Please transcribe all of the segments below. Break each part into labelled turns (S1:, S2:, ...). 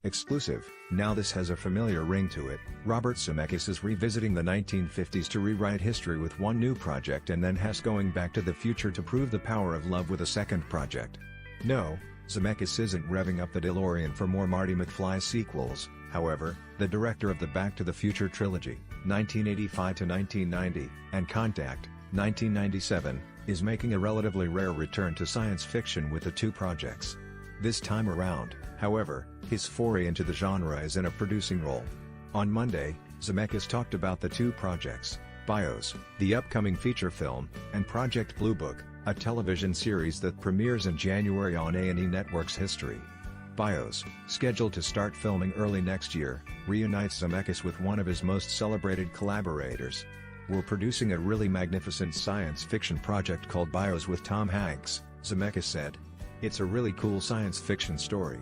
S1: Exclusive. Now this has a familiar ring to it. Robert Zemeckis is revisiting the 1950s to rewrite history with one new project and then has going back to the future to prove the power of love with a second project. No, Zemeckis isn't revving up the DeLorean for more Marty McFly sequels. However, the director of the Back to the Future trilogy, 1985 to 1990, and Contact, 1997, is making a relatively rare return to science fiction with the two projects. This time around, however, his foray into the genre is in a producing role. On Monday, Zemeckis talked about the two projects, BIOS, the upcoming feature film, and Project Blue Book, a television series that premieres in January on A&E Networks History. BIOS, scheduled to start filming early next year, reunites Zemeckis with one of his most celebrated collaborators. "We're producing a really magnificent science fiction project called BIOS with Tom Hanks," Zemeckis said. "It's a really cool science fiction story.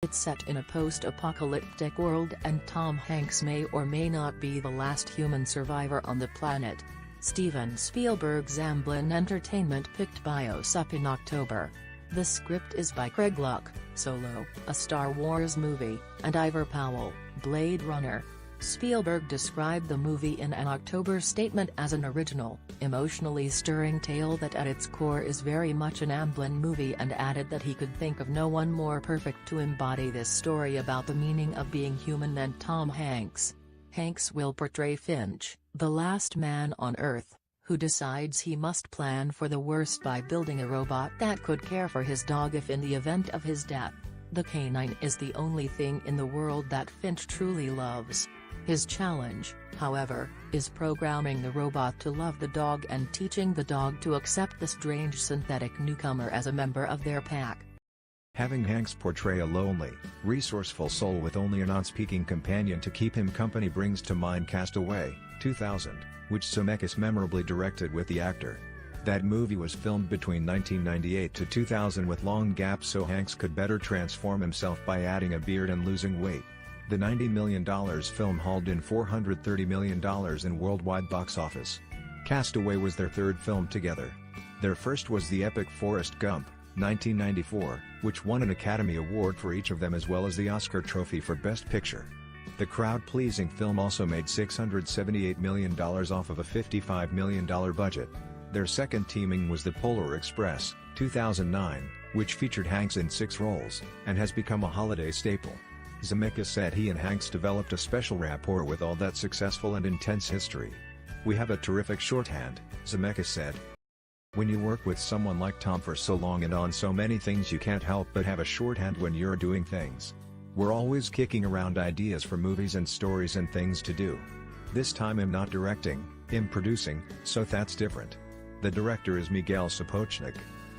S2: It's set in a post-apocalyptic world and Tom Hanks may or may not be the last human survivor on the planet." Steven Spielberg's Amblin Entertainment picked BIOS up in October. The script is by Craig Luck, Solo, a Star Wars movie, and Ivor Powell, Blade Runner. Spielberg described the movie in an October statement as an original, emotionally stirring tale that at its core is very much an Amblin movie, and added that he could think of no one more perfect to embody this story about the meaning of being human than Tom Hanks. Hanks will portray Finch, the last man on Earth, who decides he must plan for the worst by building a robot that could care for his dog if in the event of his death. The canine is the only thing in the world that Finch truly loves. His challenge, however, is programming the robot to love the dog and teaching the dog to accept the strange synthetic newcomer as a member of their pack.
S1: Having Hanks portray a lonely, resourceful soul with only a non-speaking companion to keep him company brings to mind Castaway, 2000, which Zemeckis memorably directed with the actor. That movie was filmed between 1998 to 2000 with long gaps so Hanks could better transform himself by adding a beard and losing weight. The $90 million film hauled in $430 million in worldwide box office. Castaway was their third film together. Their first was the epic Forrest Gump, 1994, which won an Academy Award for each of them as well as the Oscar trophy for Best Picture. The crowd-pleasing film also made $678 million off of a $55 million budget. Their second teaming was The Polar Express, 2009, which featured Hanks in 6 roles, and has become a holiday staple. Zemeckis said he and Hanks developed a special rapport with all that successful and intense history. "We have a terrific shorthand," Zemeckis said. "When you work with someone like Tom for so long and on so many things, you can't help but have a shorthand when you're doing things. We're always kicking around ideas for movies and stories and things to do. This time I'm not directing, I'm producing, so that's different. The director is Miguel Sapochnik.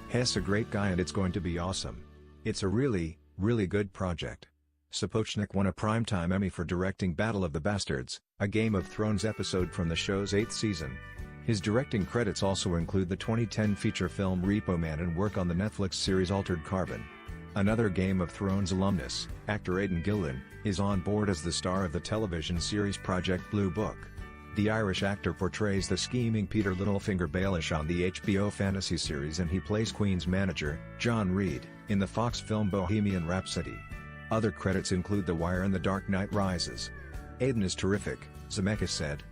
S1: He's a great guy and it's going to be awesome. It's a really, really good project." Sapochnik won a Primetime Emmy for directing Battle of the Bastards, a Game of Thrones episode from the show's 8th season. His directing credits also include the 2010 feature film Repo Man and work on the Netflix series Altered Carbon. Another Game of Thrones alumnus, actor Aidan Gillen, is on board as the star of the television series Project Blue Book. The Irish actor portrays the scheming Peter Littlefinger Baelish on the HBO fantasy series, and he plays Queen's manager, John Reed, in the Fox film Bohemian Rhapsody. Other credits include The Wire and The Dark Knight Rises. "Aidan is terrific," Zemeckis said.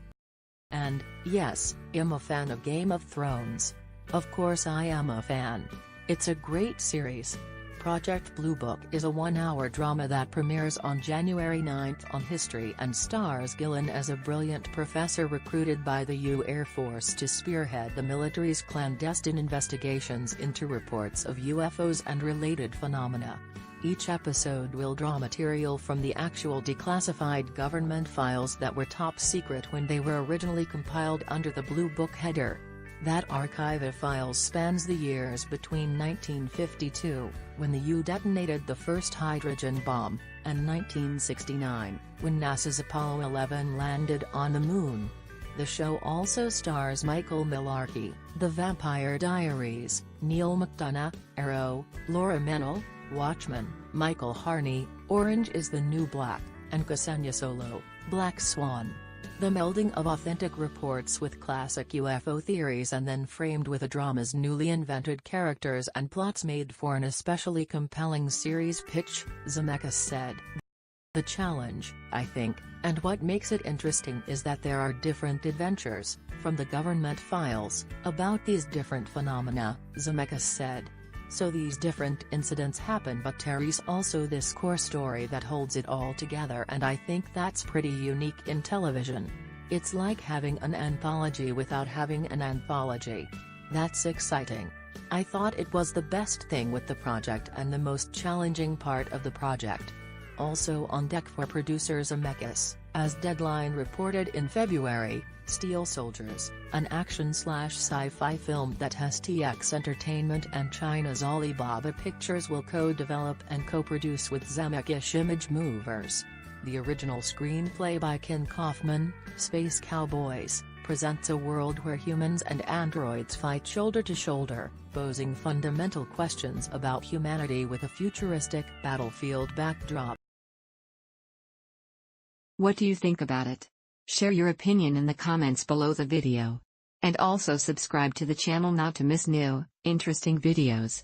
S2: "And, yes, I'm a fan of Game of Thrones. Of course I am a fan. It's a great series." Project Blue Book is a 1-hour drama that premieres on January 9 on History and stars Gillen as a brilliant professor recruited by the U.S. Air Force to spearhead the military's clandestine investigations into reports of UFOs and related phenomena. Each episode will draw material from the actual declassified government files that were top secret when they were originally compiled under the Blue Book header. That archive of files spans the years between 1952, when the U.S. detonated the first hydrogen bomb, and 1969, when NASA's Apollo 11 landed on the Moon. The show also stars Michael Millarkey, The Vampire Diaries, Neil McDonough, Arrow, Laura Mennel, Watchmen, Michael Harney, Orange is the New Black, and Ksenia Solo, Black Swan. The melding of authentic reports with classic UFO theories and then framed with a drama's newly invented characters and plots made for an especially compelling series pitch, Zemeckis said. The challenge, I think, and what makes it interesting is that there are different adventures, from the government files, about these different phenomena, Zemeckis said. So these different incidents happen, but there's also this core story that holds it all together, and I think that's pretty unique in television. It's like having an anthology without having an anthology. That's exciting. I thought it was the best thing with the project and the most challenging part of the project. Also on deck for producer Zemeckis, as Deadline reported in February, Steel Soldiers, an action/sci-fi film that STX Entertainment and China's Alibaba Pictures will co-develop and co-produce with Zemeckis Image Movers. The original screenplay by Ken Kaufman, Space Cowboys, presents a world where humans and androids fight shoulder to shoulder, posing fundamental questions about humanity with a futuristic battlefield backdrop.
S3: What do you think about it? Share your opinion in the comments below the video. And also subscribe to the channel not to miss new, interesting videos.